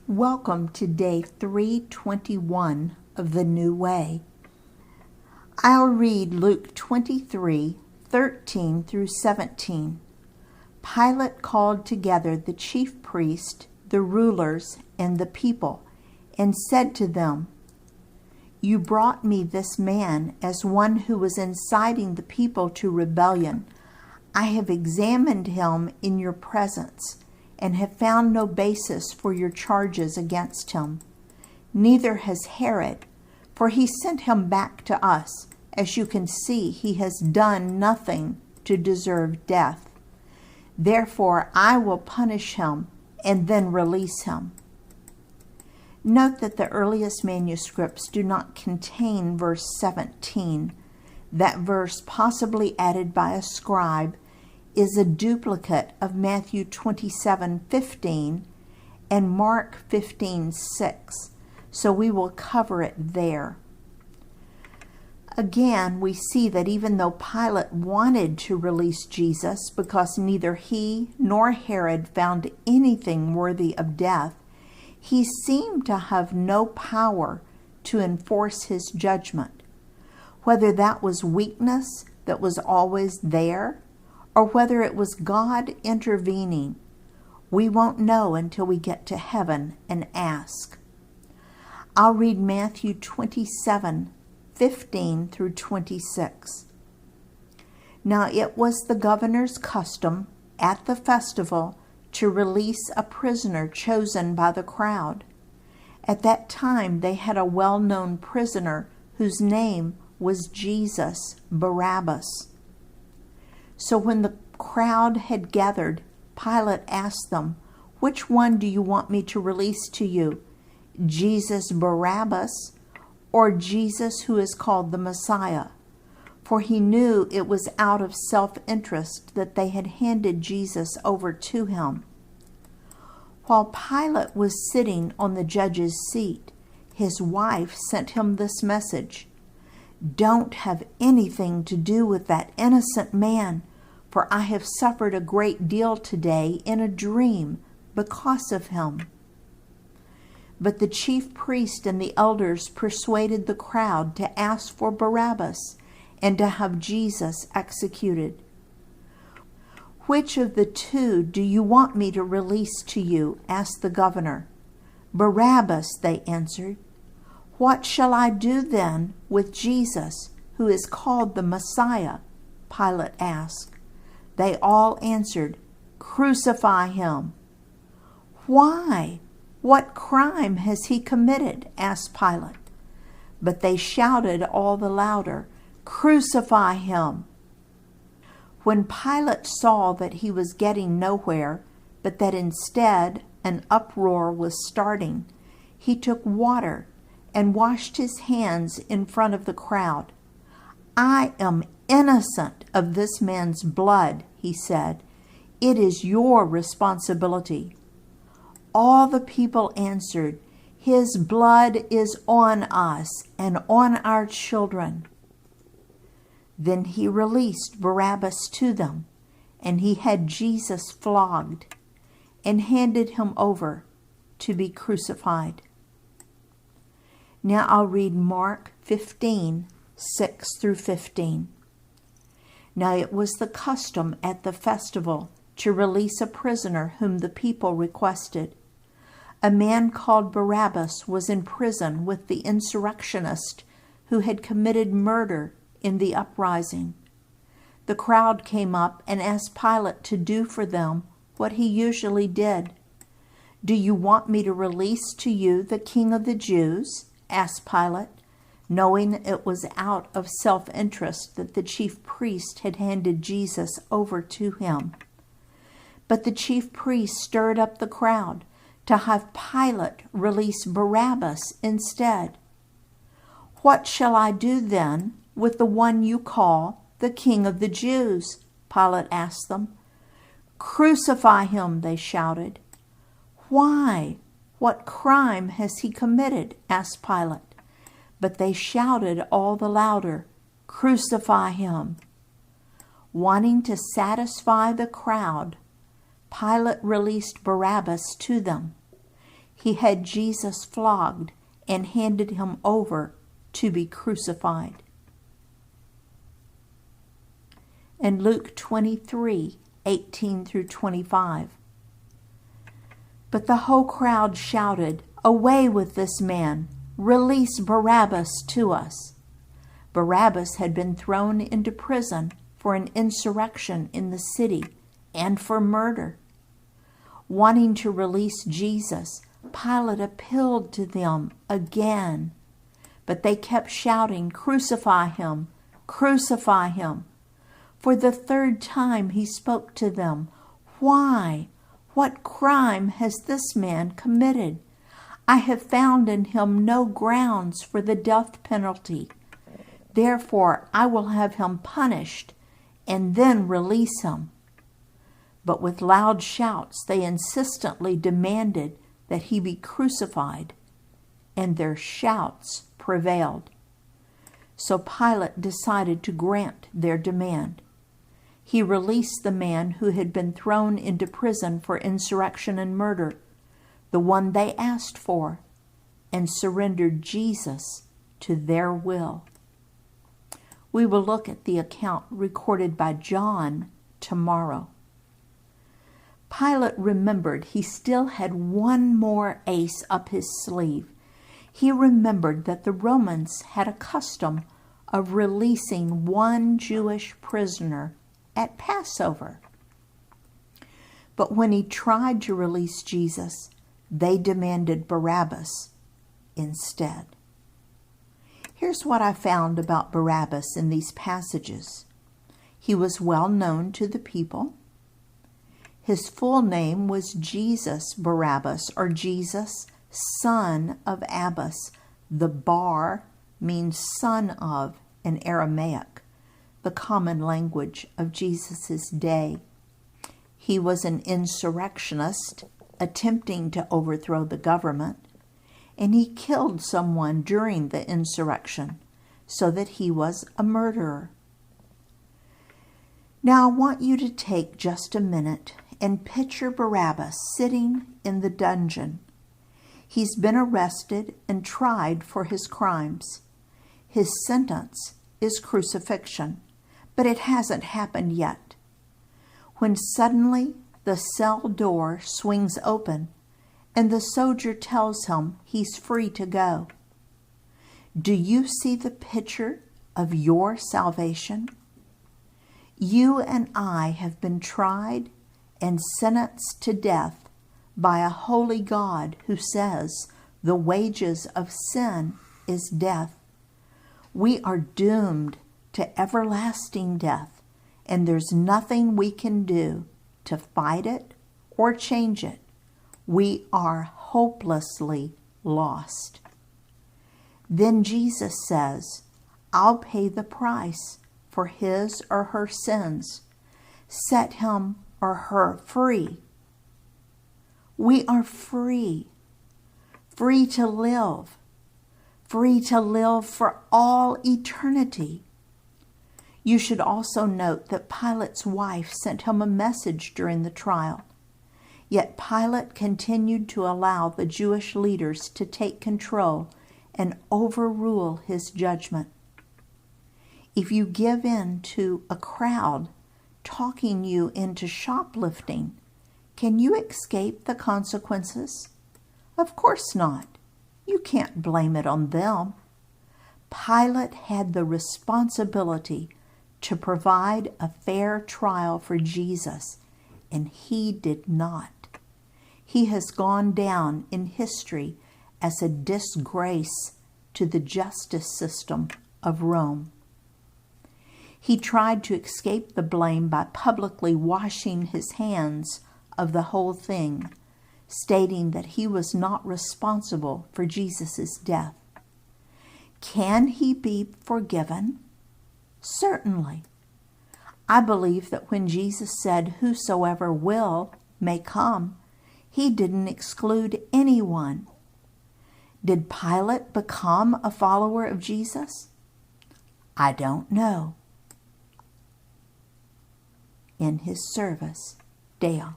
Welcome to day 321 of the New Way. I'll read Luke 23:13 through 17. Pilate called together the chief priests, the rulers, and the people, and said to them, "You brought me this man as one who was inciting the people to rebellion. I have examined him in your presence and have found no basis for your charges against him. Neither has Herod, for he sent him back to us. As you can see, he has done nothing to deserve death. Therefore, I will punish him and then release him." Note that the earliest manuscripts do not contain verse 17. That verse, possibly added by a scribe, is a duplicate of Matthew 27:15 and Mark 15:6, so we will cover it there. Again, we see that even though Pilate wanted to release Jesus because neither he nor Herod found anything worthy of death, he seemed to have no power to enforce his judgment. Whether that was weakness that was always there, or whether it was God intervening, we won't know until we get to heaven and ask. I'll read Matthew 27:15 through 26. Now it was the governor's custom at the festival to release a prisoner chosen by the crowd. At that time they had a well-known prisoner whose name was Jesus Barabbas. So when the crowd had gathered, Pilate asked them, "Which one do you want me to release to you, Jesus Barabbas or Jesus who is called the Messiah?" For he knew it was out of self-interest that they had handed Jesus over to him. While Pilate was sitting on the judge's seat, his wife sent him this message: "Don't have anything to do with that innocent man, for I have suffered a great deal today in a dream because of him." But the chief priest and the elders persuaded the crowd to ask for Barabbas and to have Jesus executed. "Which of the two do you want me to release to you?" asked the governor. "Barabbas," they answered. "What shall I do then with Jesus, who is called the Messiah?" Pilate asked. They all answered, "Crucify him." "Why? What crime has he committed?" asked Pilate. But they shouted all the louder, "Crucify him." When Pilate saw that he was getting nowhere, but that instead an uproar was starting, he took water and washed his hands in front of the crowd. "I am innocent of this man's blood," he said. "It is your responsibility." All the people answered, "His blood is on us and on our children." Then he released Barabbas to them, and he had Jesus flogged and handed him over to be crucified. Now I'll read Mark 15:6 through 15. Now it was the custom at the festival to release a prisoner whom the people requested. A man called Barabbas was in prison with the insurrectionists who had committed murder in the uprising. The crowd came up and asked Pilate to do for them what he usually did. "Do you want me to release to you the King of the Jews?" asked Pilate, knowing it was out of self-interest that the chief priest had handed Jesus over to him. But the chief priest stirred up the crowd to have Pilate release Barabbas instead. "What shall I do then with the one you call the King of the Jews?" Pilate asked them. "Crucify him," they shouted. "Why? What crime has he committed?" asked Pilate. But they shouted all the louder, "Crucify him." Wanting to satisfy the crowd, Pilate released Barabbas to them. he had Jesus flogged and handed him over to be crucified. In Luke 23:18 through 25. But the whole crowd shouted, "Away with this man! Release Barabbas to us!" Barabbas had been thrown into prison for an insurrection in the city and for murder. Wanting to release Jesus, Pilate appealed to them again, but they kept shouting, "Crucify him! Crucify him!" For the third time he spoke to them, "Why? What crime has this man committed? I have found in him no grounds for the death penalty. Therefore I will have him punished and then release him." But with loud shouts they insistently demanded that he be crucified, and their shouts prevailed. So Pilate decided to grant their demand. He released the man who had been thrown into prison for insurrection and murder, the one they asked for, and surrendered Jesus to their will. We will look at the account recorded by John tomorrow. Pilate remembered he still had one more ace up his sleeve. He remembered that the Romans had a custom of releasing one Jewish prisoner at Passover. But when he tried to release Jesus, they demanded Barabbas instead. Here's what I found about Barabbas in these passages. He was well known to the people. His full name was Jesus Barabbas, or Jesus, son of Abbas. The bar means son of in Aramaic, the common language of Jesus' day. He was an insurrectionist attempting to overthrow the government, and he killed someone during the insurrection, so that he was a murderer. Now I want you to take just a minute and picture Barabbas sitting in the dungeon. He's been arrested and tried for his crimes. His sentence is crucifixion, but it hasn't happened yet. When suddenly the cell door swings open and the soldier tells him he's free to go. Do you see the picture of your salvation? You and I have been tried and sentenced to death by a holy God who says the wages of sin is death. We are doomed to everlasting death, and there's nothing we can do to fight it or change it. We are hopelessly lost. Then Jesus says, I'll pay the price for his or her sins. Set him or her free. We are free, free to live for all eternity. You should also note that Pilate's wife sent him a message during the trial. Yet Pilate continued to allow the Jewish leaders to take control and overrule his judgment. If you give in to a crowd talking you into shoplifting, can you escape the consequences? Of course not. You can't blame it on them. Pilate had the responsibility to provide a fair trial for Jesus, and he did not. He has gone down in history as a disgrace to the justice system of Rome. He tried to escape the blame by publicly washing his hands of the whole thing, stating that he was not responsible for Jesus' death. Can he be forgiven? Certainly. I believe that when Jesus said, "Whosoever will may come," he didn't exclude anyone. Did Pilate become a follower of Jesus? I don't know. In his service, Dale.